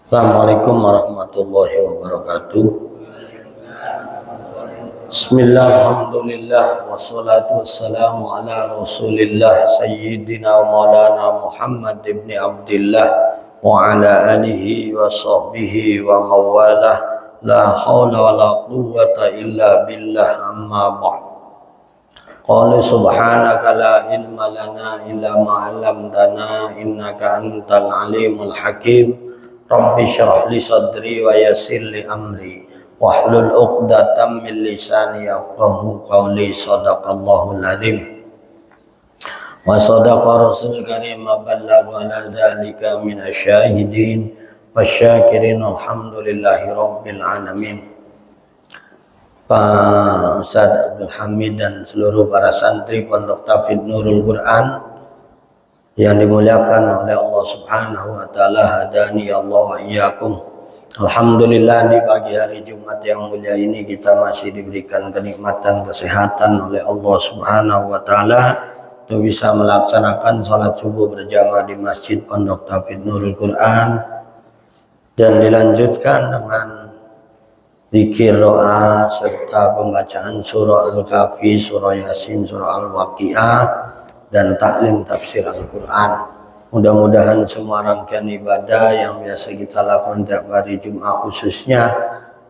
Assalamualaikum warahmatullahi wabarakatuh. Bismillah, alhamdulillah, wassalatu wassalamu ala rasulillah sayyidina wa maulana Muhammad ibn Abdillah wa ala alihi wa sahbihi wa mawalah. La hawla wa la quwwata illa billah, amma ba'd. Qala subhanaka la ilma lana illa ma 'allamtana innaka antal alimul hakim. Rabbi syrah li sadri wa yassir li amri wahlul 'uqdatam min lisani yafqahu qawli. Shadaqallahul adzim wa sadaqa rasul karim ma ballagha wa la dzalika minasyahidin wasyakirin. Alhamdulillahi rabbil alamin. Pak Ustadz Abdul Hamid dan seluruh para santri Pondok Tahfidz Nurul Quran yang dimuliakan oleh Allah Subhanahu wa taala, hadani Allah wa iyyakum. Alhamdulillah, di pagi hari Jumat yang mulia ini kita masih diberikan kenikmatan kesehatan oleh Allah Subhanahu wa taala untuk bisa melaksanakan salat subuh berjamaah di Masjid Pondok Tahfidz Nurul Quran dan dilanjutkan dengan zikir, doa serta pembacaan surah Al-Kahfi, surah Yasin, surah Al-Waqiah dan taklim tafsir Al-Quran. Mudah-mudahan semua rangkaian ibadah yang biasa kita lakukan tiap hari Jumat khususnya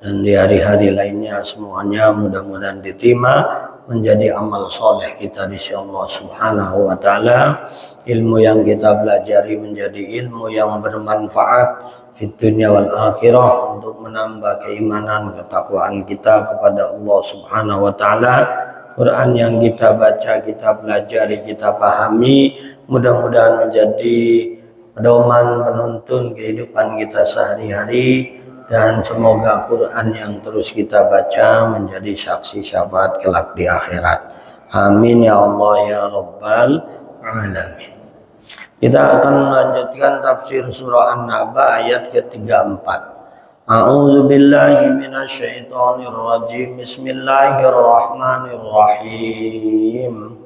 dan di hari-hari lainnya semuanya mudah-mudahan diterima menjadi amal soleh kita di sisi Allah Subhanahu wa taala. Ilmu yang kita pelajari menjadi ilmu yang bermanfaat di dunia wal akhirah untuk menambah keimanan ketakwaan kita kepada Allah Subhanahu wa taala. Quran yang kita baca, kita pelajari, kita pahami, mudah-mudahan menjadi pedoman penuntun kehidupan kita sehari-hari, dan semoga Quran yang terus kita baca menjadi saksi syafaat kelak di akhirat. Amin ya Allah ya Rabbal alamin. Kita akan melanjutkan tafsir surah An-Naba ayat ke-34. A'udzu billahi minasyaitonir rajim. Bismillahirrahmanirrahim.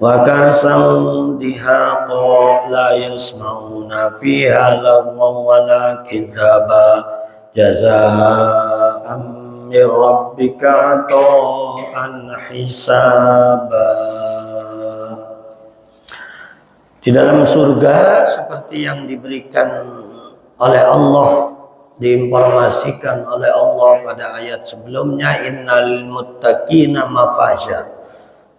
Wa kasam dihaqa la yasmauna fiha lagwan wala kadzaba jazaa'an min rabbika 'ata'an hisaba. Di dalam surga seperti yang diberikan oleh Allah, diinformasikan oleh Allah pada ayat sebelumnya, innal muttaqina mafaza,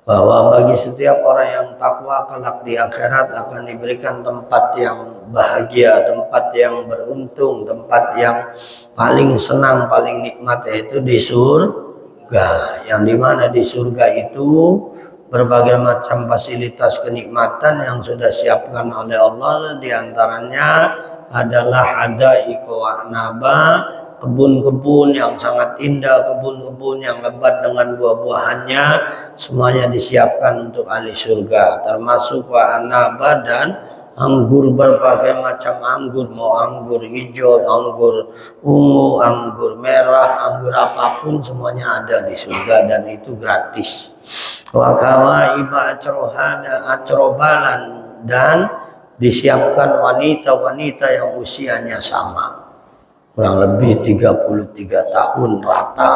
bahwa bagi setiap orang yang takwa kelak di akhirat akan diberikan tempat yang bahagia, tempat yang beruntung, tempat yang paling senang, paling nikmat, yaitu di surga. Yang dimana di surga itu berbagai macam fasilitas kenikmatan yang sudah siapkan oleh Allah. Di antaranya adalah hadaiqa wa naba, kebun-kebun yang sangat indah, kebun-kebun yang lebat dengan buah-buahannya, semuanya disiapkan untuk ahli surga, termasuk wa naba dan anggur, berbagai macam anggur, mau anggur hijau, anggur ungu, anggur merah, anggur apapun semuanya ada di surga dan itu gratis. Wa kawaiba acrobalan, dan disiapkan wanita-wanita yang usianya sama, kurang lebih 33 tahun rata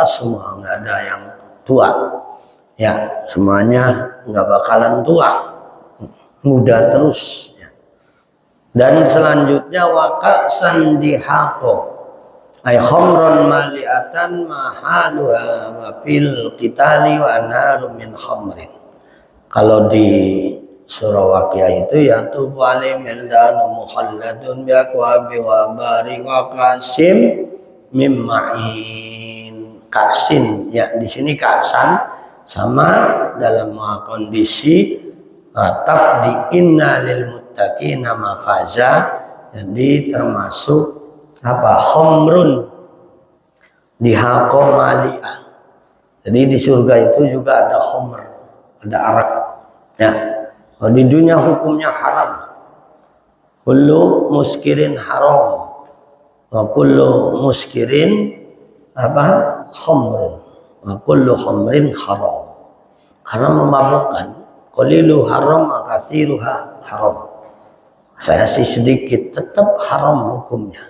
semua, nggak ada yang tua ya, semuanya nggak bakalan tua, muda terus ya. Dan selanjutnya waqasan dihaqo ay khamron maliatan mahaluha wa fil qitali wa narum min khamrin. Kalau di surah Waqiah itu ya tubu alim indanu mukhalladun bi aqwabi wa bari wa qasim mimma'in. Kasin ya, di sini kasan sama dalam kondisi tafdi inna lil muttaqina mafaza, jadi termasuk apa, khamrun dihaqo mali'ah. Jadi di surga itu juga ada khamr, ada arak ya. Kalau di dunia hukumnya haram, kullu muskirin haram wa kullu muskirin apa, khamrun wa kullu khamrin haram. Haram memabukkan, qalilu haram, katsiruha haram. saya sih sedikit, tetap haram hukumnya.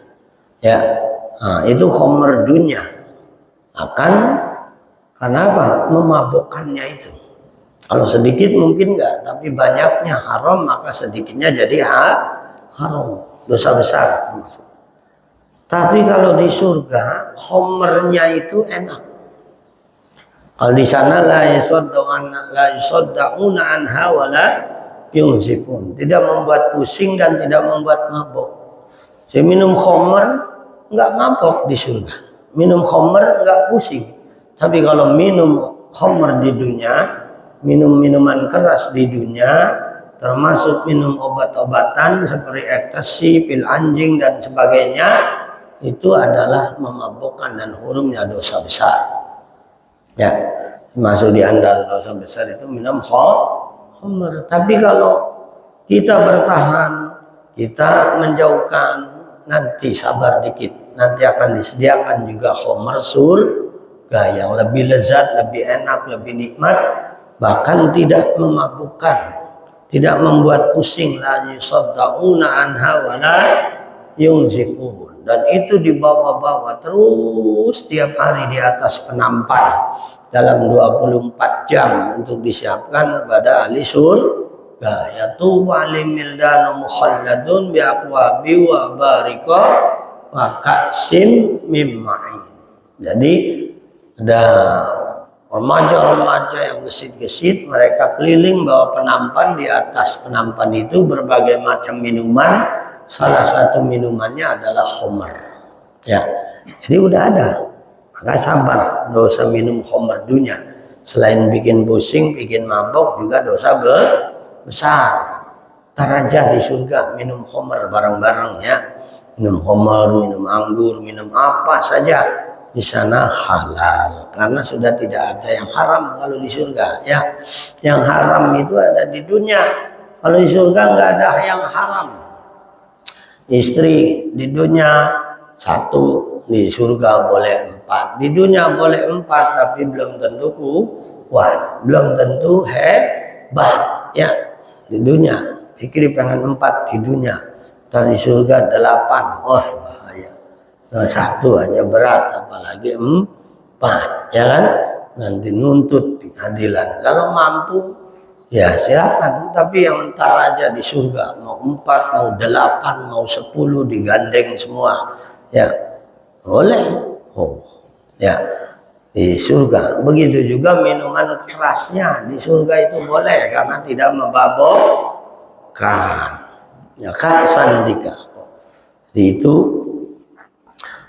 Ya, nah, itu khamr dunia. Karena apa? Memabukkannya itu. Kalau sedikit mungkin enggak, tapi banyaknya haram, maka sedikitnya jadi haram, dosa besar termasuk. Tapi kalau di surga, khamrnya itu enak. Kalau di sana la yusaddauna anha wala yunzifun. Tidak membuat pusing dan tidak membuat mabuk. Saya minum khamr enggak mabuk di surga. Minum khamr enggak pusing. Tapi kalau minum khamr di dunia, minum minuman keras di dunia, termasuk minum obat-obatan seperti ekstasi, pil anjing dan sebagainya, itu adalah memabukkan dan hurumnya dosa besar. Ya, masuk di antara dosa besar itu minum khamr. Tapi kalau kita bertahan, kita menjauhkan, nanti sabar dikit, nanti akan disediakan juga khamr surga yang lebih lezat, lebih enak, lebih nikmat, bahkan tidak memabukkan, tidak membuat pusing. La yusaddauna anha wala yunzifun. Dan itu dibawa-bawa terus tiap hari di atas penampan dalam 24 jam untuk disiapkan pada ahli surga. Yatubu alim mildanu mukhalladun biaqwabi wa barika wa ka'sim mim ma'in. Jadi ada remaja-remaja yang gesit-gesit, mereka keliling bawa penampan. Di atas penampan itu berbagai macam minuman. Salah satu minumannya adalah khamr. Ya, jadi udah ada. Maka sabar, nggak usah minum khamr dunia. Selain bikin pusing, bikin mabok, juga dosa besar. Ntar aja di surga minum khamr bareng-bareng ya. Minum khamr, minum anggur, minum apa saja di sana halal. Karena sudah tidak ada yang haram kalau di surga ya. Yang haram itu ada di dunia. Kalau di surga nggak ada yang haram. Istri di dunia 1, di surga boleh 4. Di dunia boleh 4, tapi belum tentu kuat, belum tentu hebat ya. Di dunia pikir pengen 4 di dunia, dan di surga 8, wah bahaya. Nah, 1 aja berat, apalagi 4 ya kan. Nanti nuntut di pengadilan. Kalau mampu ya silakan, tapi yang entar aja di surga mau 4, mau 8, mau 10 digandeng semua ya boleh. Oh ya, di surga begitu juga. Minuman kerasnya di surga itu boleh karena tidak memabokkan ya. Sandika itu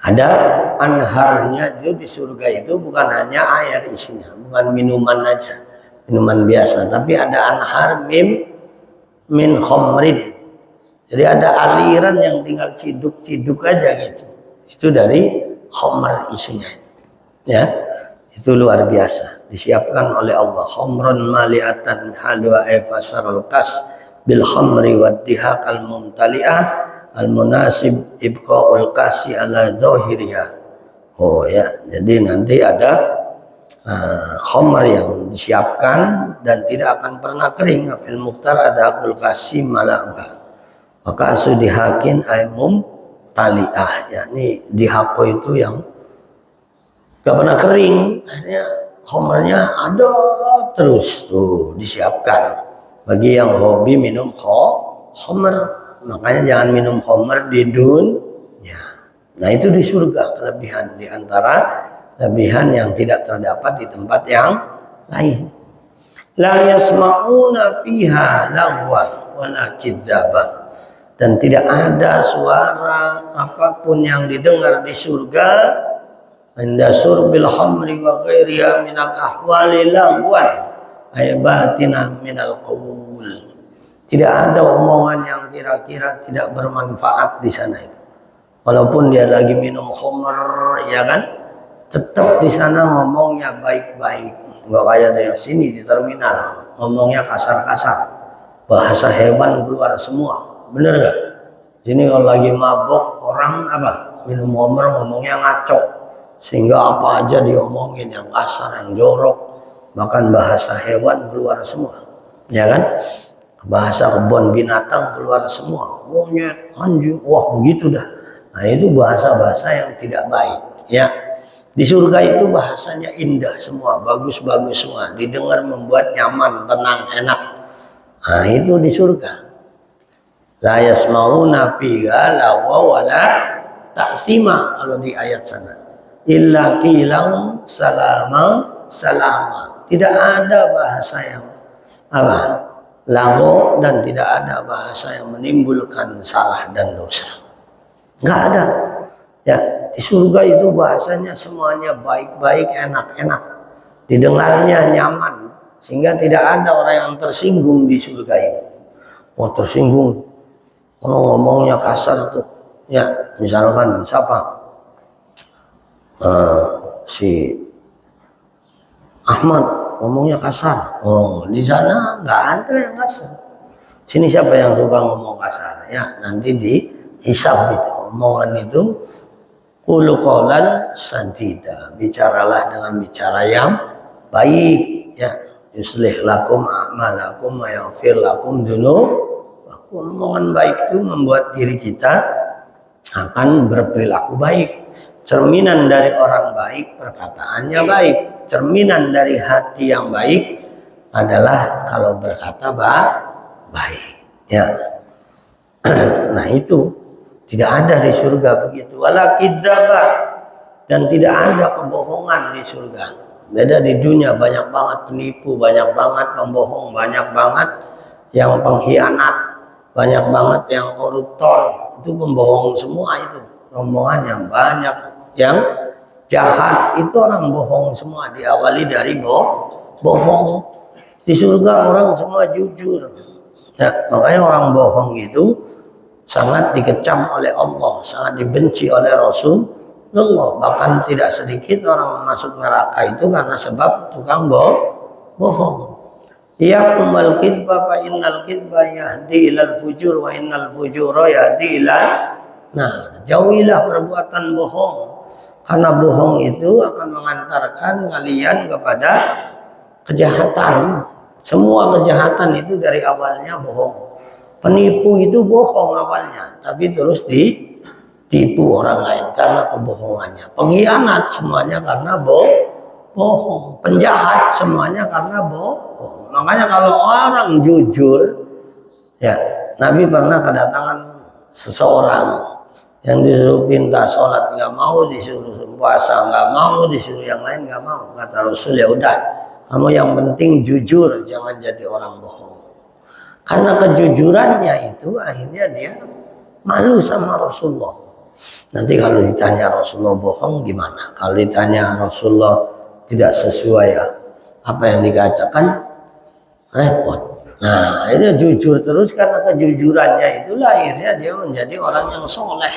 ada anharnya itu di surga. Itu bukan hanya air isinya, bukan minuman aja, minuman biasa, tapi ada anhar min khamrin. Jadi ada aliran yang tinggal ciduk-ciduk aja gitu. Itu dari khamr isinya. Ya, itu luar biasa. Disiapkan oleh Allah. Khamrun mali'atan halwa fasarul qas bil khamri wad dihaq al mumtali'ah al munasib ibqa'ul qasi ala zahiriha. Oh ya, jadi nanti ada khamr yang disiapkan dan tidak akan pernah kering. Fil muqtar ada akul kasih mala'uha, maka sudihakin aimum tali'ah, yakni dihako itu yang gak pernah kering. Akhirnya khamrnya ada terus tuh disiapkan bagi yang hobi minum khamr. Makanya jangan minum khamr di dunia. Nah itu di surga kelebihan, di antara kelebihan yang tidak terdapat di tempat yang lain. La yasma'una fiha lagwa wala kidzaba. Dan tidak ada suara apapun yang didengar di surga. Inda surbil khamri wa ghairiha minal ahwali lagwan ay batinan minal qawl. Tidak ada omongan yang kira-kira tidak bermanfaat di sana itu. Walaupun dia lagi minum khamr ya kan, tetap di sana ngomongnya baik-baik. Nggak kayak ada yang sini di terminal ngomongnya kasar-kasar, bahasa hewan keluar semua. Bener gak? Sini kalau lagi mabok orang apa minum khamr ngomongnya ngaco, sehingga apa aja diomongin yang kasar, yang jorok, bahkan bahasa hewan keluar semua ya kan. Bahasa kebun binatang keluar semua, monyet, anjing, wah begitu dah. Nah itu bahasa-bahasa yang tidak baik. Ya, di surga itu bahasanya indah semua, bagus-bagus semua, didengar membuat nyaman, tenang, enak. Nah itu di surga. La yasmauna fiha lawa wala taksima kalau di ayat sana. Illa qilam salama salama. Tidak ada bahasa yang apa? Lago, dan tidak ada bahasa yang menimbulkan salah dan dosa. Nggak ada. Ya, di surga itu bahasanya semuanya baik-baik, enak-enak. Didengarnya nyaman, sehingga tidak ada orang yang tersinggung di surga itu. Oh tersinggung, ngomongnya kasar tuh. Ya, misalkan siapa? Si Ahmad ngomongnya kasar. Oh, di sana nggak ada yang kasar. Sini siapa yang suka ngomong kasar? Ya, nanti dihisab itu. Omongan itu qulu qawlan sadida. Bicaralah dengan bicara yang baik. Ya, yuslih lakum a'malakum wa yaghfir lakum dzunubakum. Omongan baik itu membuat diri kita akan berperilaku baik. Cerminan dari orang baik, perkataannya baik. Cerminan dari hati yang baik adalah kalau berkata baik. Ya. Nah itu tidak ada di surga begitu. Wala kidzaba, dan tidak ada kebohongan di surga. Beda di dunia, banyak banget penipu, banyak banget pembohong, banyak banget yang pengkhianat, banyak banget yang koruptor. Itu pembohong semua itu. Rombongannya banyak yang jahat, itu orang bohong semua, diawali dari bohong. Di surga orang semua jujur. Ya, makanya orang bohong itu sangat dikecam oleh Allah, sangat dibenci oleh Rasulullah. Bahkan tidak sedikit orang masuk neraka itu karena sebab tukang bohong. Iyakumal kidba fa innal kidba yahdi ilal fujur wa innal fujura yahdi ilal. Nah, jauhilah perbuatan bohong. Karena bohong itu akan mengantarkan kalian kepada kejahatan. Semua kejahatan itu dari awalnya bohong. Penipu itu bohong awalnya, tapi terus ditipu orang lain karena kebohongannya. Pengkhianat semuanya karena bohong. Penjahat semuanya karena bohong. Makanya kalau orang jujur, ya Nabi pernah kedatangan seseorang yang disuruh pinta sholat nggak mau, disuruh puasa nggak mau, disuruh yang lain nggak mau. Kata Rasul, ya udah, kamu yang penting jujur, jangan jadi orang bohong. Karena kejujurannya itu akhirnya dia malu sama Rasulullah. Nanti kalau ditanya Rasulullah bohong gimana? Kalau ditanya Rasulullah tidak sesuai apa yang dikatakan, repot. Nah, akhirnya jujur terus, karena kejujurannya itulah akhirnya dia menjadi orang yang soleh,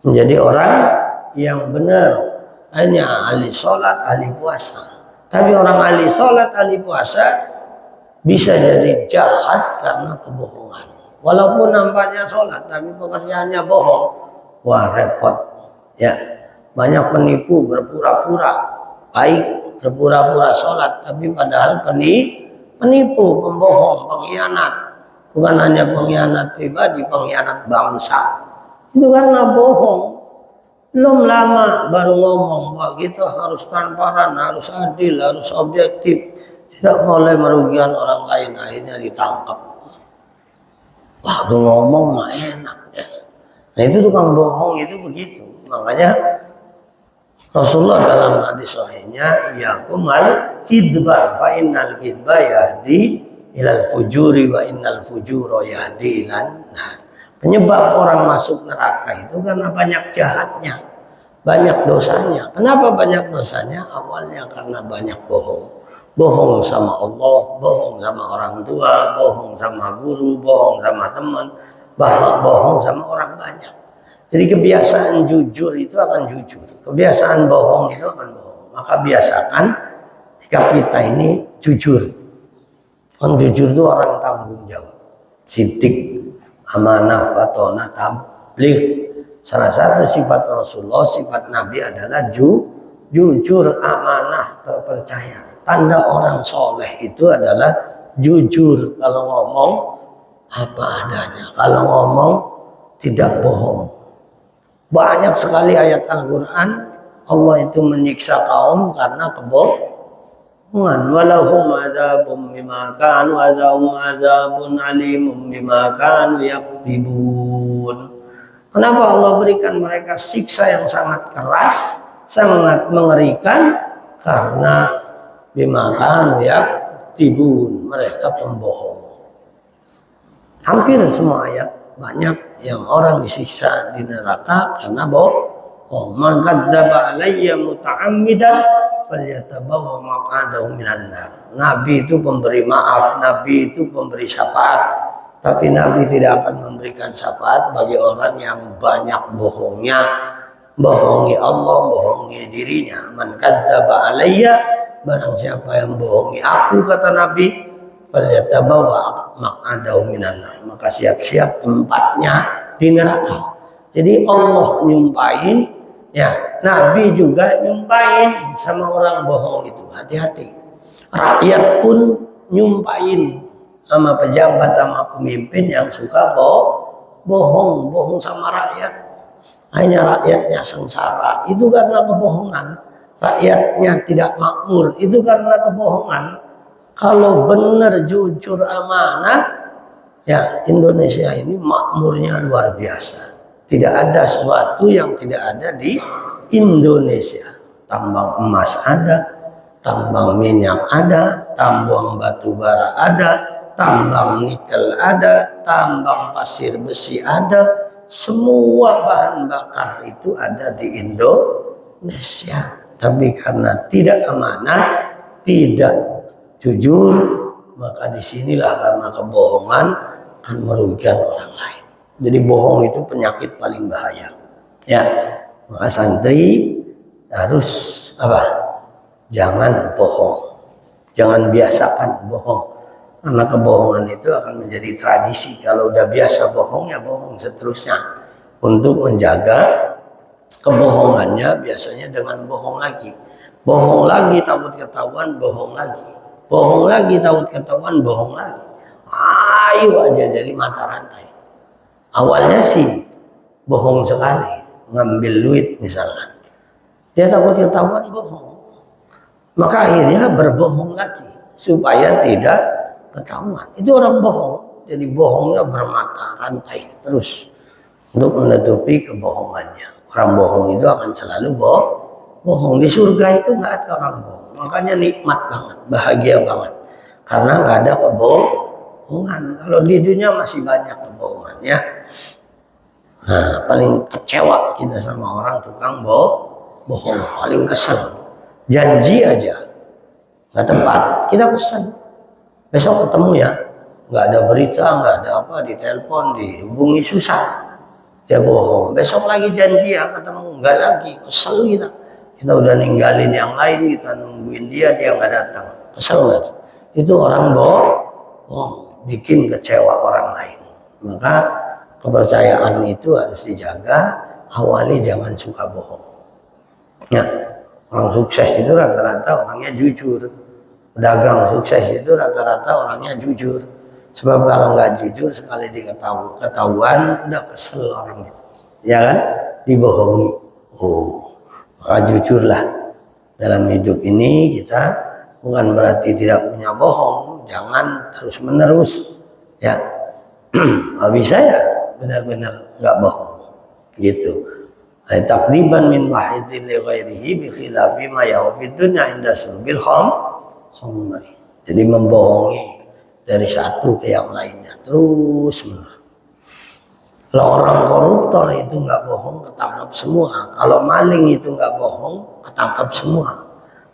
menjadi orang yang benar. Hanya ahli sholat, ahli puasa. Tapi orang ahli sholat, ahli puasa bisa jadi jahat karena kebohongan. Walaupun nampaknya sholat, tapi pekerjaannya bohong. Wah, repot. Ya, banyak penipu berpura-pura baik, berpura-pura sholat, tapi padahal penipu, pembohong, pengkhianat. Bukan hanya pengkhianat pribadi, pengkhianat bangsa. Itu karena bohong. Belum lama baru ngomong bahwa kita harus transparan, harus adil, harus objektif. Tidak boleh merugikan orang lain, akhirnya ditangkap. Waktu ngomong mah enak ya. Nah itu tukang bohong itu begitu. Makanya Rasulullah dalam hadis sahihnya, iyakumal kidba fa innal kidba yahdi ilal fujuri wa innal fujura yahdi ilan. Nah, penyebab orang masuk neraka itu karena banyak jahatnya, banyak dosanya. Kenapa banyak dosanya? Awalnya karena banyak bohong. Bohong sama Allah, bohong sama orang tua, bohong sama guru, bohong sama teman, bohong sama orang banyak. Jadi kebiasaan jujur itu akan jujur, kebiasaan bohong itu akan bohong. Maka biasakan sikap kita ini jujur. Orang jujur itu orang tanggung jawab, sidik, amanah, fatona, tabligh. Salah satu sifat Rasulullah, sifat Nabi adalah jujur, amanah, terpercaya. Tanda orang soleh itu adalah jujur kalau ngomong apa adanya, kalau ngomong tidak bohong. Banyak sekali ayat Al-Quran Allah itu menyiksa kaum karena kebohongan. Walahum adzabun bima kanu adzabun alimum bima kanu yakdzibun. Kenapa Allah berikan mereka siksa yang sangat keras, sangat mengerikan? Karena bima kanu yakdzibun, mereka pembohong. Hampir semua ayat banyak yang orang disiksa di neraka karena bohong. Man kadzdzaba alayya muta'ammidan falyatabawwa maq'adahu minan nar. Nabi itu pemberi maaf, Nabi itu pemberi syafaat. Tapi Nabi tidak akan memberikan syafaat bagi orang yang banyak bohongnya, bohongi Allah, bohongi dirinya. Man kadzdzaba alayya, barang siapa yang bohongi aku, kata Nabi, falyatabawwa maq'adahu minan nar, maka siap-siap tempatnya di neraka. Jadi Allah nyumpahin, ya, Nabi juga nyumpahin sama orang bohong itu. Hati-hati. Rakyat pun nyumpahin sama pejabat, sama pemimpin yang suka bohong sama rakyat. Hanya rakyatnya sengsara, itu karena kebohongan. Rakyatnya tidak makmur, itu karena kebohongan. Kalau benar jujur amanah, ya Indonesia ini makmurnya luar biasa. Tidak ada sesuatu yang tidak ada di Indonesia. Tambang emas ada, tambang minyak ada, tambang batu bara ada, tambang nikel ada, tambang pasir besi ada. Semua bahan bakar itu ada di Indonesia. Tapi karena tidak amanah, tidak jujur, maka disinilah karena kebohongan akan merugikan orang lain. Jadi bohong itu penyakit paling bahaya. Ya, maka santri harus apa? Jangan bohong, jangan biasakan bohong. Karena kebohongan itu akan menjadi tradisi. Kalau udah biasa bohong, ya bohong seterusnya. Untuk menjaga kebohongannya, biasanya dengan bohong lagi. Bohong lagi, takut ketahuan, bohong lagi. Bohong lagi, takut ketahuan, bohong lagi. Ayo aja jadi mata rantai. Awalnya sih bohong sekali, ngambil duit misalnya. Dia takut ketahuan, bohong. Maka akhirnya berbohong lagi supaya tidak ketahuan. Itu orang bohong. Jadi bohongnya bermata rantai terus untuk menutupi kebohongannya. Orang bohong itu akan selalu bohong. Di surga itu nggak ada orang bohong. Makanya nikmat banget, bahagia banget. Karena nggak ada kebohongan. Kalau di dunia masih banyak kebohongan, ya. Nah, paling kecewa kita sama orang tukang bohong. Paling kesel. Janji aja nggak tepat, kita kesel. Besok ketemu ya, nggak ada berita, nggak ada apa, ditelepon, dihubungi susah. Dia bohong. Besok lagi janji ya ketemu, nggak lagi, kesel kita. Kita udah ninggalin yang lain, kita nungguin dia nggak datang, kesel nggak? Itu orang bohong, bikin kecewa orang lain. Maka kepercayaan itu harus dijaga. Awali jangan suka bohong. Ya, orang sukses itu rata-rata orangnya jujur. Pedagang sukses itu rata-rata orangnya jujur. Sebab kalau nggak jujur sekali ketahuan udah kesel orang itu, ya kan? Dibohongi. Maka jujurlah dalam hidup ini. Kita bukan berarti tidak punya bohong, jangan terus menerus, ya. Kalau bisa ya benar-benar nggak bohong, gitu. Takdziban min wahidin li ghairihi bi khilafi ma yawfid dunya inda surbil khamri. Jadi membohongi dari satu ke yang lainnya terus menerus. Kalau orang koruptor itu nggak bohong, ketangkap semua. Kalau maling itu nggak bohong, ketangkap semua.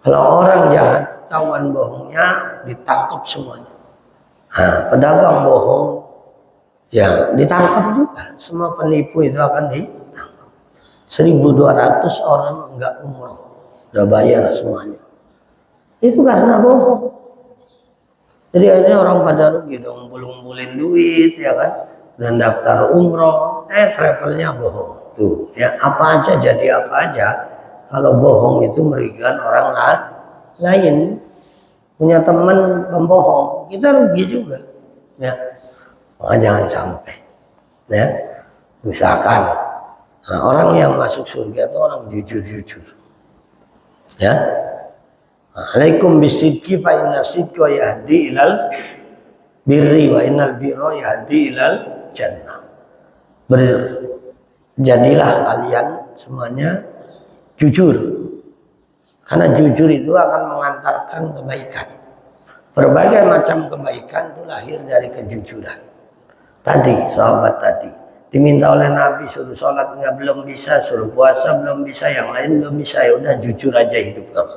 Kalau orang jahat ketahuan bohongnya, ditangkap semuanya. Nah, pedagang bohong, ya ditangkap juga. Semua penipu itu akan ditangkap. 1.200 orang nggak umroh, udah bayar semuanya. Itu karena bohong. Jadi akhirnya orang pada rugi dong, ngumpulin duit, ya kan? Dan daftar umroh, travelnya bohong. Tuh, ya apa aja jadi apa aja. Kalau bohong itu merugikan orang lain. punya teman pembohong, kita rugi juga. Ya, maka jangan sampai. Ya, usahakan. Nah, orang yang masuk surga itu orang jujur-jujur. Ya, alaikum bisidqi fa inna sidqa yahdi ilal birri wa innal birra yahdi ilal jannah. Jadilah kalian semuanya jujur, karena jujur itu akan mengantarkan kebaikan. Berbagai macam kebaikan itu lahir dari kejujuran. Tadi sahabat tadi diminta oleh Nabi suruh sholat belum bisa, suruh puasa belum bisa, yang lain belum bisa, ya udah jujur aja hidup kamu.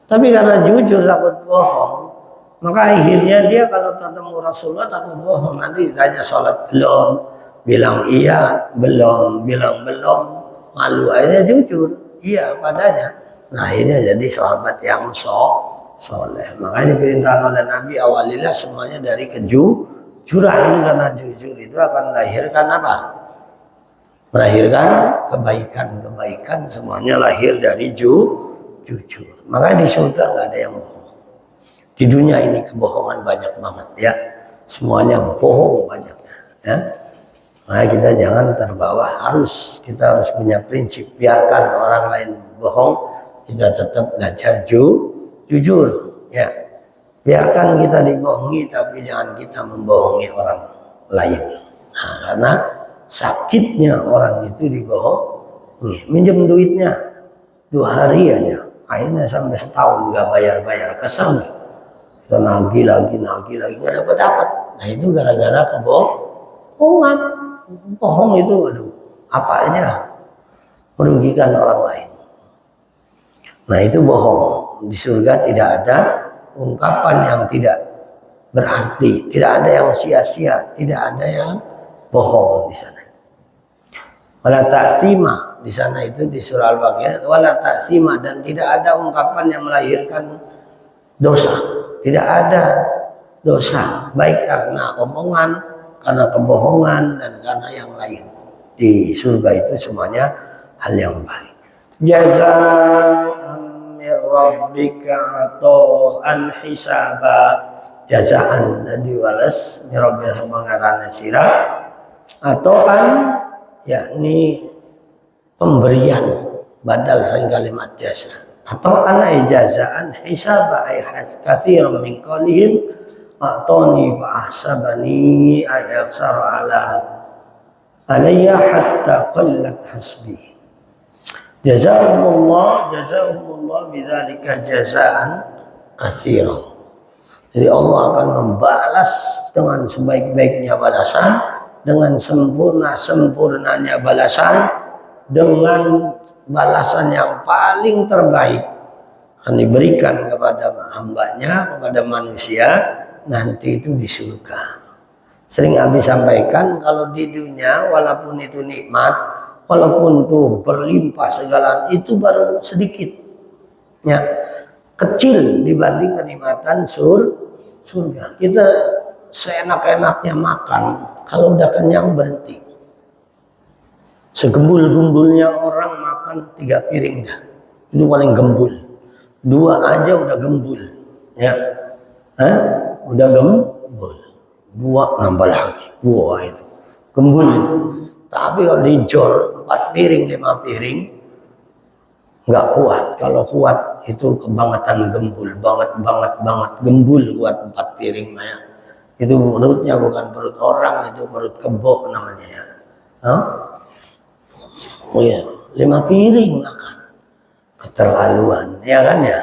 Tapi karena jujur takut bohong, maka akhirnya dia kalau ketemu Rasulullah takut bohong, nanti ditanya sholat belum, bilang iya, belum, bilang belum, malu, akhirnya jujur iya padanya. Nah akhirnya jadi sahabat yang soleh. Makanya diperintahkan oleh Nabi, awalilah semuanya dari kejujuran, karena jujur itu akan melahirkan apa? Melahirkan kebaikan-kebaikan, semuanya lahir dari jujur. Makanya di surga nggak ada yang bohong. Di dunia ini kebohongan banyak banget ya, semuanya bohong banyaknya ya. Nah kita jangan terbawa arus, kita harus punya prinsip, biarkan orang lain bohong, kita tetap belajar jujur ya. Biarkan kita dibohongi, tapi jangan kita membohongi orang lain. Nah, karena sakitnya orang itu dibohongi. Minjem duitnya 2 hari aja, akhirnya sampai setahun juga bayar-bayar, kesel nggak? Kita nagih lagi nggak dapat. Nah itu gara-gara kebohongan. Bohong itu aduh, apa aja merugikan orang lain. Nah itu bohong. Di surga tidak ada ungkapan yang tidak berarti, tidak ada yang sia-sia, tidak ada yang bohong di sana. Wala ta'sima di sana itu di surah Al-Baqarah, wala ta'sima, dan tidak ada ungkapan yang melahirkan dosa. Tidak ada dosa baik karena omongan, karena kebohongan, dan karena yang lain. Di surga itu semuanya hal yang baik. Jazaan rabbika ata'an hisaba, jazaan diwales mirabbika pangarana sira, ata'an yakni pemberian, badal sang kalimat jasa. Ata'an ay jazaan hisaba ay katsiran min qalihim atoni fa ahsabani ay aksara alayya hatta qallat hasbi. Jazakumullah bidzalika jazaan katsira. Jadi Allah akan membalas dengan sebaik-baiknya balasan, dengan sempurnanya balasan, dengan balasan yang paling terbaik akan diberikan kepada hambanya, kepada manusia nanti itu di surga. Sering Abi sampaikan, kalau di dunia walaupun itu nikmat, walaupun tuh berlimpah segala, itu baru sedikit ya, kecil dibanding kenikmatan surga. Kita seenak-enaknya makan, kalau udah kenyang berhenti. Segembul-gembulnya orang makan 3 piring dah, itu paling gembul. 2 aja udah gembul ya, udah gembul. 2 nambah lagi, wah itu gembul. Tapi kalau dijor 4 piring 5 piring nggak kuat. Kalau kuat itu kebangetan gembul, banget gembul, kuat 4 piring Maya. Itu perutnya bukan perut orang, itu perut kebo namanya ya. Oh iya, 5 piring makan, keterlaluan ya kan ya.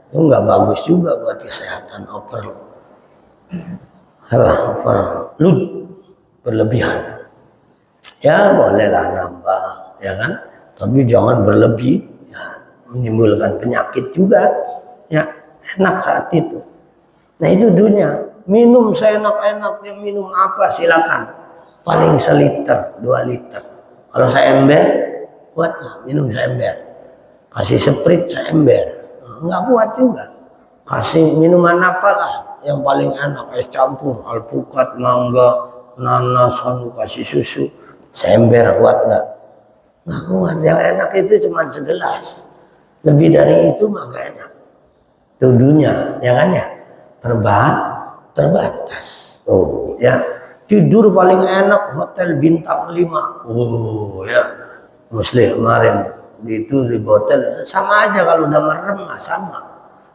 Itu nggak bagus juga buat kesehatan, overload, berlebihan. Ya bolehlah nambah ya kan, tapi jangan berlebih ya, menimbulkan penyakit juga ya. Enak saat itu. Nah itu dunia, minum seenak-enaknya, minum apa silakan, paling 1 liter 2 liter. Kalau seember kuat nggak? Minum seember. Kasih sprite seember nggak kuat juga. Kasih minuman apalah yang paling enak, es campur, alpukat, mangga, nanas, kasih susu seember, kuat nggak? Nggak kuat. Yang enak itu cuma segelas, lebih dari itu mah nggak enak Itu dunia, ya kan ya, terbatas. Oh ya, tidur paling enak hotel bintang 5. Oh ya, Muslim kemarin itu di hotel sama aja, kalau udah merem sama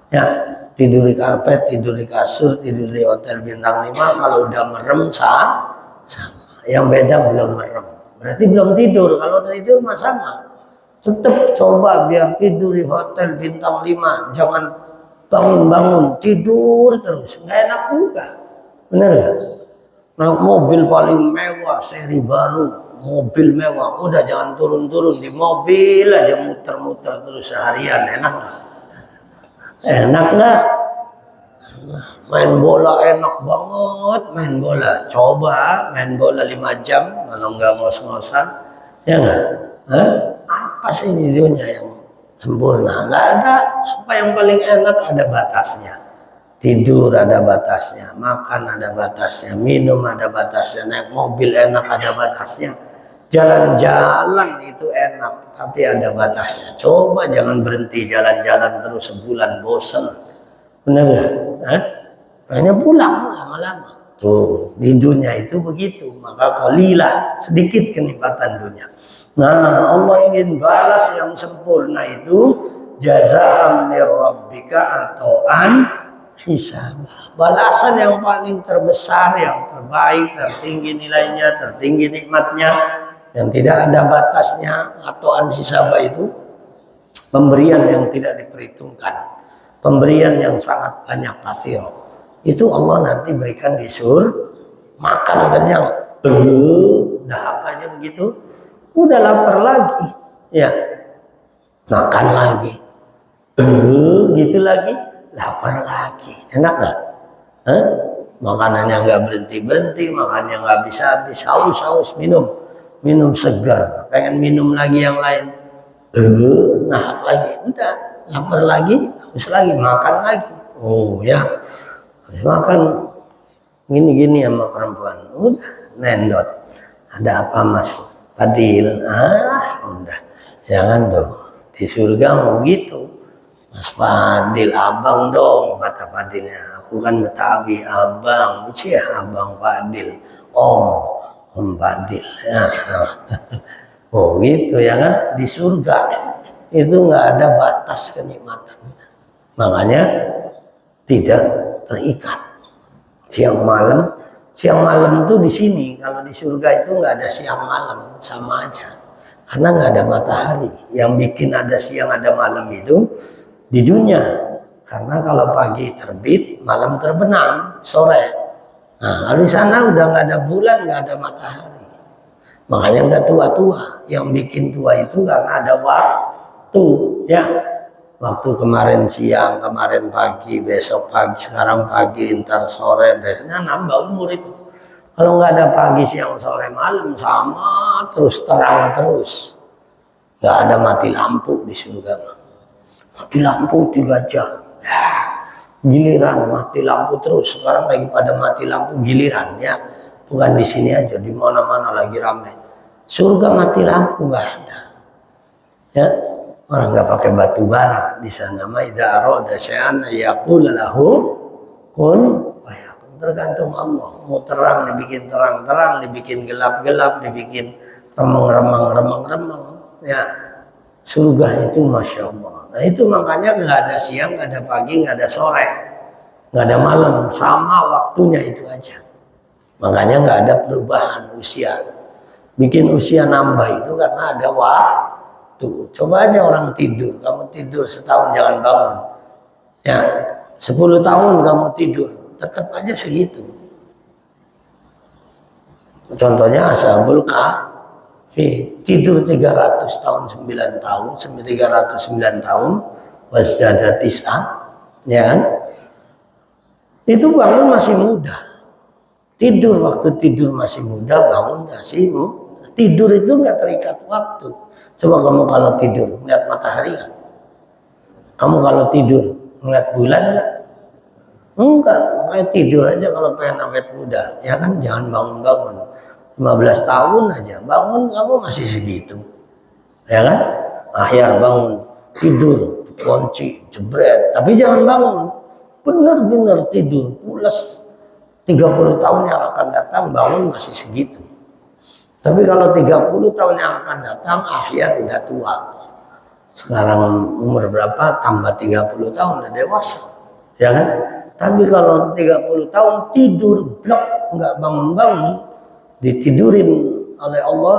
ya, tidur di karpet, tidur di kasur, tidur di hotel bintang 5, kalau udah merem sama. Yang beda belum merem, berarti belum tidur. Kalau tidur mah sama. Tetap coba biar tidur di hotel bintang 5, jangan bangun-bangun, tidur terus, nggak enak juga, bener nggak? Nah, mobil paling mewah, seri baru, mobil mewah, udah jangan turun-turun di mobil aja, muter-muter terus seharian, enak nggak? Enak nggak? Main bola enak banget, main bola, coba main bola 5 jam, kalau nggak ngos-ngosan, ya nggak? Apa sih di dunia yang sempurna? Nggak ada. Apa yang paling enak ada batasnya. Tidur ada batasnya, makan ada batasnya, minum ada batasnya, naik mobil enak ada batasnya, jalan-jalan itu enak, tapi ada batasnya. Coba jangan berhenti jalan-jalan terus sebulan, bosan, bener nggak? Kayaknya pulang lama-lama. Tuh di dunia itu begitu, maka qalilah, sedikit kenikmatan dunia. Nah, Allah ingin balas yang sempurna itu jazaa'an mir rabbika atau hisab. Balasan yang paling terbesar, yang terbaik, tertinggi nilainya, tertinggi nikmatnya, yang tidak ada batasnya, atau hisab itu pemberian yang tidak diperhitungkan, pemberian yang sangat banyak, katsir. Itu Allah nanti berikan di surga. Makan kenyang, udah apa aja begitu, udah lapar lagi, ya makan lagi, gitu lagi, lapar lagi, enak nggak? Makanannya nggak berhenti, makannya nggak habis, haus, minum segar, pengen minum lagi yang lain, nah lagi, udah lapar lagi, haus lagi, makan lagi. Oh ya, habis makan gini sama perempuan, udah nendot, ada apa Mas Fadil? Udah, jangan dong, di surga mau gitu. Mas Fadil, abang dong, kata Fadilnya. Aku kan Betawi, abang, abang Fadil, om Fadil. Ya. Oh gitu ya kan, di surga itu nggak ada batas kenikmatan, makanya tidak terikat. Siang malam itu di sini, kalau di surga itu nggak ada siang malam, sama aja, karena nggak ada matahari. Yang bikin ada siang ada malam itu di dunia, karena kalau pagi terbit, malam terbenam, sore. Nah, kalau di sana udah nggak ada bulan, nggak ada matahari, makanya nggak tua-tua. Yang bikin tua itu karena ada waktu, ya. Waktu kemarin siang, kemarin pagi, besok pagi, sekarang pagi, ntar sore, biasanya nambah umur itu. Kalau nggak ada pagi, siang, sore, malam, sama terus, terang terus. Nggak ada mati lampu di surga. Mati lampu 3 jam. Ya, giliran mati lampu terus. Sekarang lagi pada mati lampu giliran, ya. Bukan di sini aja, di mana-mana lagi ramai. Surga mati lampu nggak ada. Ya. Orang nggak pakai batu bara di sana. Idza arada syai'an yaqul lahu kun fayakun. Tergantung Allah. Mau terang dibikin terang-terang, dibikin gelap-gelap, dibikin remang-remang. Ya, surga itu masya Allah. Nah itu makanya nggak ada siang, nggak ada pagi, nggak ada sore, nggak ada malam, sama waktunya itu aja. Makanya nggak ada perubahan usia. Bikin usia nambah itu karena ada waktu. Coba aja orang tidur, kamu tidur setahun jangan bangun, ya 10 tahun kamu tidur, tetap aja segitu. Contohnya Ashabul Kahfi tidur 300 tahun 9 tahun, 309 tahun, wasdada tis'ah, ya kan? Itu bangun masih muda. Tidur waktu tidur masih muda, bangun masih muda. Tidur itu nggak terikat waktu. Coba kamu kalau tidur ngeliat matahari nggak? Kamu kalau tidur ngeliat bulan nggak? Enggak, makanya tidur aja kalau pengen awet muda, ya kan? Jangan bangun-bangun. 15 tahun aja bangun kamu masih segitu, ya kan? Akhir bangun tidur kunci, jebret. Tapi jangan bangun. Benar-benar tidur, pulas. 30 tahun yang akan datang bangun masih segitu. Tapi kalau 30 tahun yang akan datang akhir udah tua. Sekarang umur berapa? Tambah 30 tahun udah dewasa. Ya kan? Tapi kalau 30 tahun tidur blok, nggak bangun-bangun, ditidurin oleh Allah,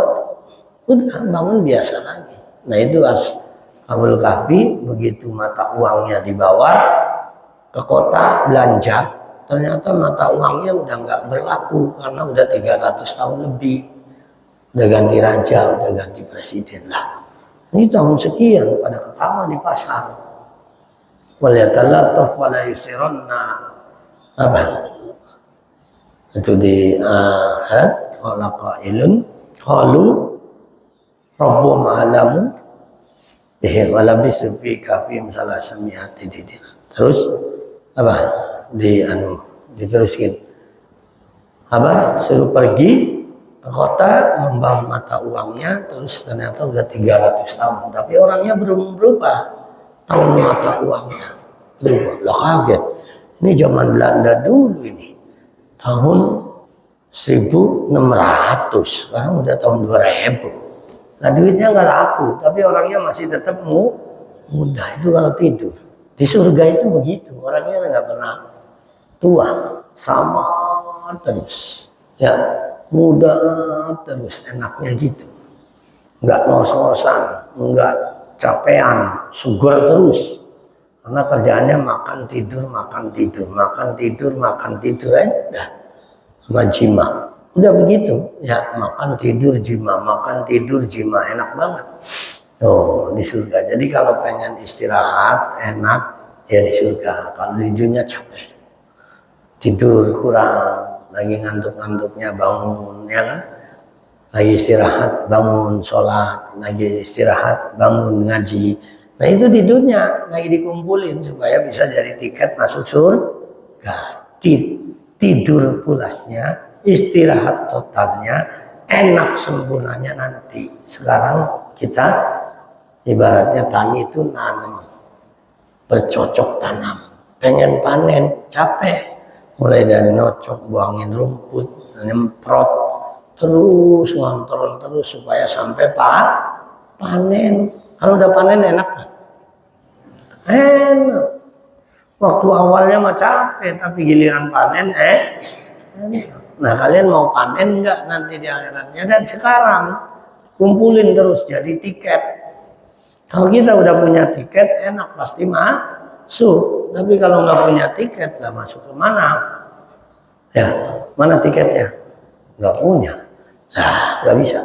udah bangun biasa lagi. Nah itu Ashabul Kahfi, begitu mata uangnya dibawa ke kota belanja, ternyata mata uangnya udah nggak berlaku karena udah 300 tahun lebih. Udah ganti raja, udah ganti presiden lah. Ini tahun sekian pada ketawa di pasar. Waliyatalattaf wala yusiranna apa? Itu di ayat falaqailun qalu rabbum alamu bihim walabisu fi kafim salasamiati didin. Terus apa? Diteruskin. Apa? Suruh pergi ke kota membawa mata uangnya, terus ternyata udah 300 tahun. Tapi orangnya belum berubah tahun mata uangnya. Lo kaget. Ini zaman Belanda dulu ini. Tahun 1600, sekarang udah tahun 2000. Nah duitnya nggak laku, tapi orangnya masih tetap muda. Itu kalau tidur. Di surga itu begitu, orangnya nggak pernah tua, sama terus. Ya, muda terus, enaknya gitu. Nggak ngos-ngosan, nggak capean, sugar terus. Karena kerjaannya makan tidur, makan tidur, makan tidur, makan tidur aja udah. Sama jima. Udah begitu, ya makan tidur jima, makan tidur jima, enak banget. Tuh di surga. Jadi kalau pengen istirahat enak ya di surga. Kalau di dunia capek, tidur kurang, lagi ngantuk-ngantuknya bangun, ya kan? Lagi istirahat bangun sholat, lagi istirahat bangun ngaji. Nah itu di dunia lagi dikumpulin supaya bisa jadi tiket masuk surga. Tidur pulasnya, istirahat totalnya, enak sempurnanya nanti. Sekarang kita ibaratnya tani itu nanam, bercocok tanam, pengen panen, capek. Mulai dari nocok, buangin rumput, nyemprot, terus ngontrol terus supaya sampai panen. Kalau udah panen enak nggak? Enak. Waktu awalnya mah capek, tapi giliran panen enak. Nah kalian mau panen nggak nanti di akhiratnya? Dan sekarang kumpulin terus jadi tiket. Kalau kita udah punya tiket enak pasti masuk. Tapi kalau nggak punya tiket nggak masuk kemana? Ya mana tiketnya? Nggak punya. Nah nggak bisa.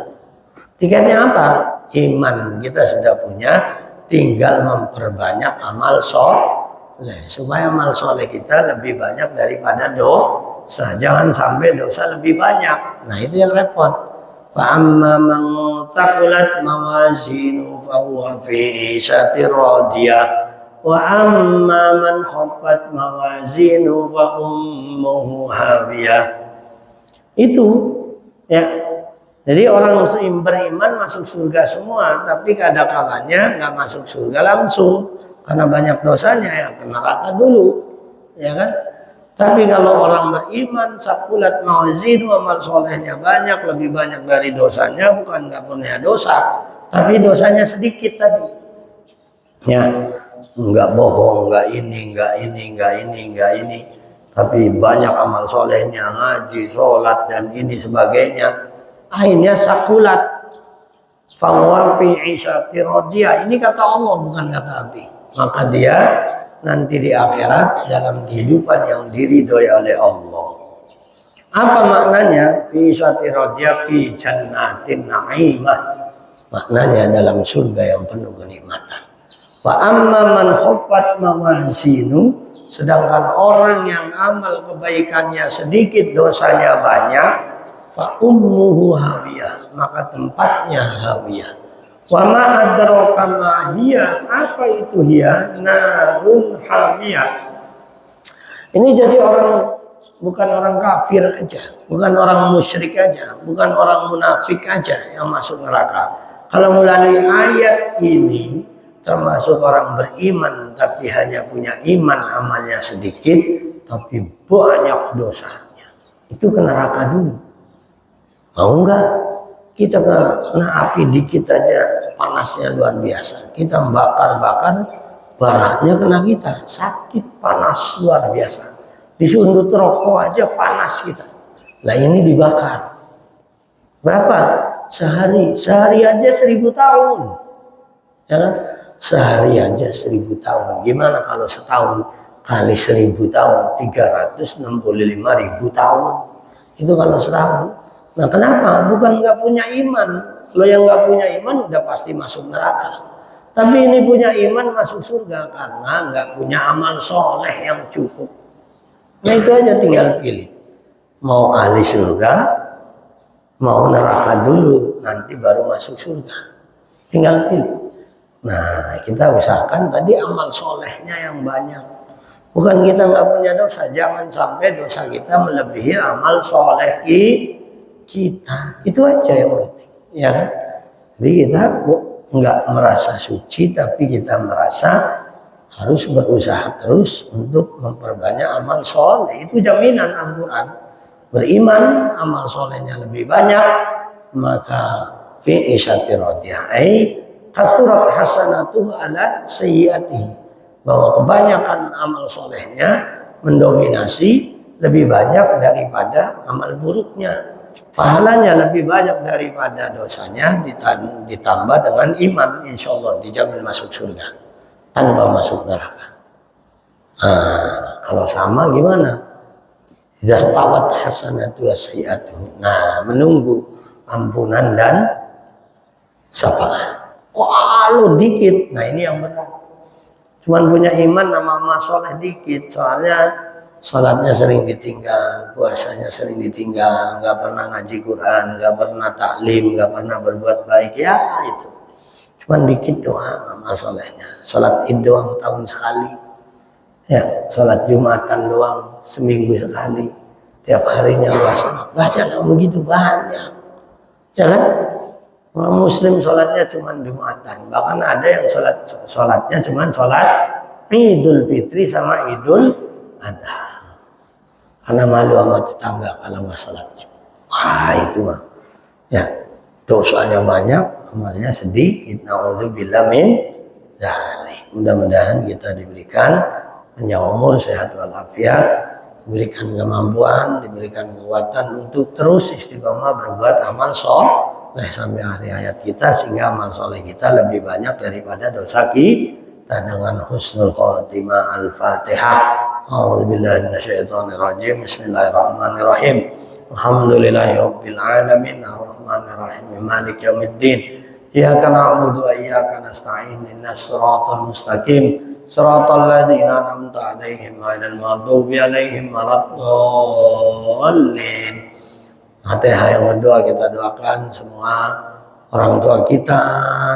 Tiketnya apa? Iman kita sudah punya, tinggal memperbanyak amal soleh supaya amal soleh kita lebih banyak daripada dosa. Jangan sampai dosa lebih banyak. Nah itu yang repot. Fa'amma man thaqulat mawazinu fahuwa fi 'ishatir radiyah wa amma man khaffat mawazinu fa ummuhu hawiyah. Itu ya. Jadi orang beriman masuk surga semua, tapi kadang-kalanya nggak masuk surga langsung karena banyak dosanya ya ke neraka dulu, ya kan? Tapi kalau orang beriman, sakulat mawazinu, amal solehnya banyak, lebih banyak dari dosanya, bukan nggak punya dosa, tapi dosanya sedikit tadi. Ya, nggak bohong, nggak ini, tapi banyak amal solehnya, ngaji, sholat dan ini sebagainya. Akhirnya sakulat fahuwa fi 'ishatir radiyah. Ini kata Allah bukan kata Abi. Maka dia nanti di akhirat dalam kehidupan yang diridhoi oleh Allah. Apa maknanya fi 'ishatir radiyah fi jannatin na'imah? Maknanya dalam surga yang penuh kenikmatan. Wa amma man khaffat mawazinu, sedangkan orang yang amal kebaikannya sedikit dosanya banyak, fa ummuhu hawiyah, maka tempatnya hawiyah. Wa ma adraka ma hiya, apa itu hiya? Narun hamiyah. Ini jadi orang, bukan orang kafir aja, bukan orang musyrik aja, bukan orang munafik aja yang masuk neraka. Kalau melalui ayat ini termasuk orang beriman tapi hanya punya iman, amalnya sedikit tapi banyak dosanya, itu ke neraka dulu. Mau enggak? Kita kena api dikit aja panasnya luar biasa, kita bakar-bakar baranya kena kita, sakit panas luar biasa. Disundut rokok aja panas kita, lah ini dibakar berapa sehari aja 1000 tahun, ya kan? Sehari aja 1000 tahun, gimana kalau setahun kali 1000 tahun 365.000 tahun, itu kalau setahun. Nah kenapa? Bukan nggak punya iman. Kalau yang nggak punya iman udah pasti masuk neraka. Tapi ini punya iman masuk surga karena nggak punya amal soleh yang cukup. Nah itu aja, tinggal pilih. Mau ahli surga, mau neraka dulu, nanti baru masuk surga. Tinggal pilih. Nah kita usahakan tadi amal solehnya yang banyak. Bukan kita nggak punya dosa, jangan sampai dosa kita melebihi amal soleh kita. Itu aja yang penting, ya kan? Jadi kita nggak merasa suci, tapi kita merasa harus berusaha terus untuk memperbanyak amal soleh. Itu jaminan Al-Quran. Beriman, amal solehnya lebih banyak, maka fi isyati radiyah, kasurat hasanatuh ala sayyiatihi, bahwa kebanyakan amal solehnya mendominasi lebih banyak daripada amal buruknya. Pahalanya lebih banyak daripada dosanya, ditambah dengan iman, insya Allah dijamin masuk surga tanpa masuk neraka. Kalau sama gimana? Idastawat hasanatu wasyiatuh. Nah, menunggu ampunan dan syafaat. Kalau dikit, nah ini yang benar. Cuman punya iman sama amal soleh dikit, soalnya sholatnya sering ditinggal, puasanya sering ditinggal, nggak pernah ngaji Quran, nggak pernah taklim, nggak pernah berbuat baik, ya itu. Cuman dikit doang amal solehnya. Sholat id doang tahun sekali, ya. Sholat Jumatan doang seminggu sekali. Tiap harinya sholat. Baca nggak begitu banyak, ya kan? Orang Muslim sholatnya cuma Jumatan, bahkan ada yang sholatnya cuma sholat Idul Fitri sama Idul Adha, karena malu sama tetangga kalau nggak sholat. Wah itu mah, ya dosanya banyak, amalnya sedikit. Na'udzubillah min dzalik. Mudah-mudahan kita diberikan panjang umur, sehat walafiat, diberikan kemampuan, diberikan kekuatan untuk terus istiqomah berbuat amal soleh sampai akhir hayat kita, sehingga amal soleh kita lebih banyak daripada dosa kita. Dengan husnul khotimah. Al-Fatihah. A'udzubillahi minasyaitonirrajim. Bismillahirrahmanirrahim. Alhamdulillahirabbil alamin, arrahmanirrahim, maliki yaumiddin. Iyyaka na'budu wa iyyaka nasta'in. Ihdinas siratal mustaqim. Siratal ladzina an'amta 'alaihim ghairil maghdubi 'alaihim waladdallin. Fatihah yang kedua kita doakan semua orang tua kita,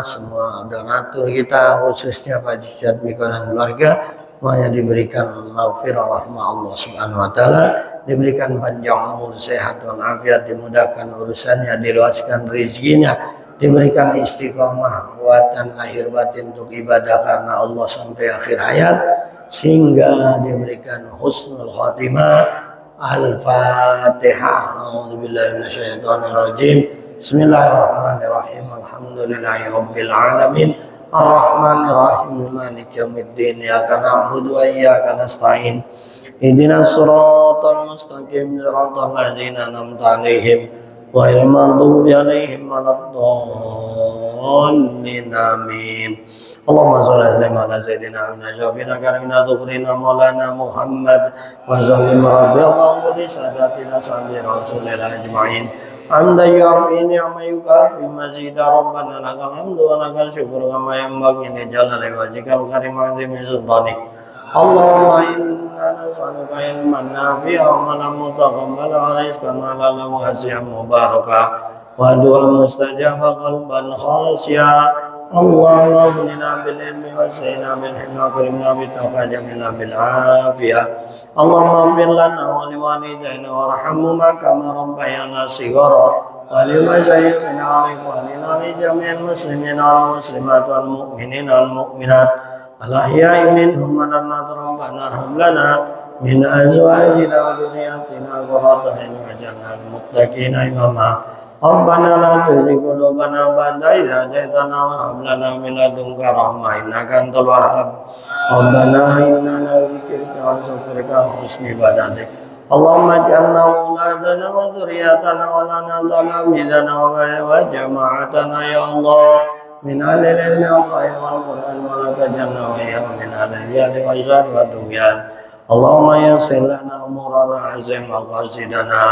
semua donatur kita, khususnya Pak Jizat Miko dan keluarga, semuanya diberikan maghfirah rahmah Allah Subhanahu wa taala, diberikan panjang umur, sehat walafiat, dimudahkan urusannya, diluaskan rezekinya, diberikan istiqomah, kuatan lahir batin untuk ibadah karena Allah sampai akhir hayat, sehingga diberikan husnul khatimah. Al-Fatihah. A'udzubillahi minasyaitonirrajim. Bismillahirrahmanirrahim. Alhamdulillahirabbil alamin. Arrahmanirrahim. Maliki yaumiddin. Iyyaka na'budu wa iyyaka nasta'in. Ihdinas siratal mustaqim. Siratal ladzina an'amta 'alaihim ghairil maghdubi 'alaihim waladdallin. Amin. Allahumma sholli ala sayyidina wa syafina karimina dzufrina maulana Muhammad wa sallim rabbi Allahumma li sadatina sahbi rasulillah ajma'in. Anda yu'afini amma yukafi mazida rabbana lakal hamdu wa lakal syukur kama yanbaghi li jalali wajhikal karim azim sultanik. Allahumma inna nas'aluka ilman nafi'a wa amalan mutaqabbala wa rizqan halalan wasi'an mubarakah wa du'a mustajaba qalban khashi'a. Allahumma inna bil ilmi wa sayyidina bil himma karimna bi taqwa jamila bil afiyah. Allahumma fir lana wa li walidayna warhamhuma kama rabbayana shighara. ولمشايخنا ولإخواننا ولجميع المسلمين والمسلمات والمؤمنين والمؤمنات الأحياء منهم ولمات ربنا هب لنا من أزواجنا وذرياتنا قرة أعين واجعلنا للمتقين إماما ربنا لا تزغ قلوبنا بعد إذ هديتنا وهب لنا من لدنك رحمة إنك أنت الوهاب ربنا إننا ذكرك وشكرك وحسن عبادتك اللهم اجعلنا أولادنا وذرياتنا ولنا تلاميذنا وجماعتنا يا الله من أهل العلم والخير والقرآن ولا تجعلنا وإياهم من أهل الجهل والشر والطغيان اللهم يسر لنا أمورنا عزم مقاصدنا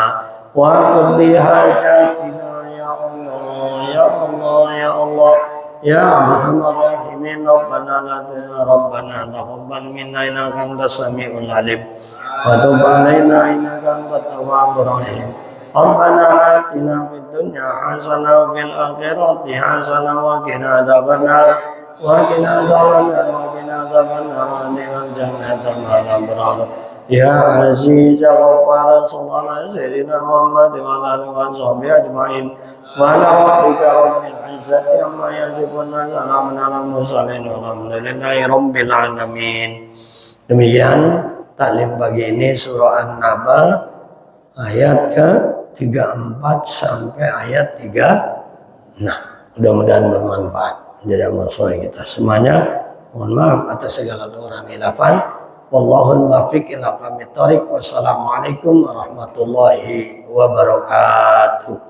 وقضي حاجاتنا يا الله يا الله يا الله يا أرحم الراحمين ربنا تقبل منا إنك أنت السميع العليم وتب علينا إنك أنت التواب الرحيم ربنا آتنا في الدنيا حسنة وفي الآخرة حسنة وقنا عذاب النار وقنا عذاب النار وقنا عذاب النار وادخلنا الجنة مع الأبرار يا عزيز غفار صلى الله على سيدنا محمد وعلى آله وصحبه أجمعين وعلى ربك رب العزة عما يصفون وسلام على المرسلين والحمد لله رب العالمين. Demikian taklim pagi ini surah An-Naba ayat ke-34 sampai ayat 3. Mudah-mudahan bermanfaat menjadi amal soleh kita semuanya. Mohon maaf atas segala kekurangan khilafan. Wallahul muwaffiq ila aqwamit thoriq. Wassalamualaikum warahmatullahi wabarakatuh.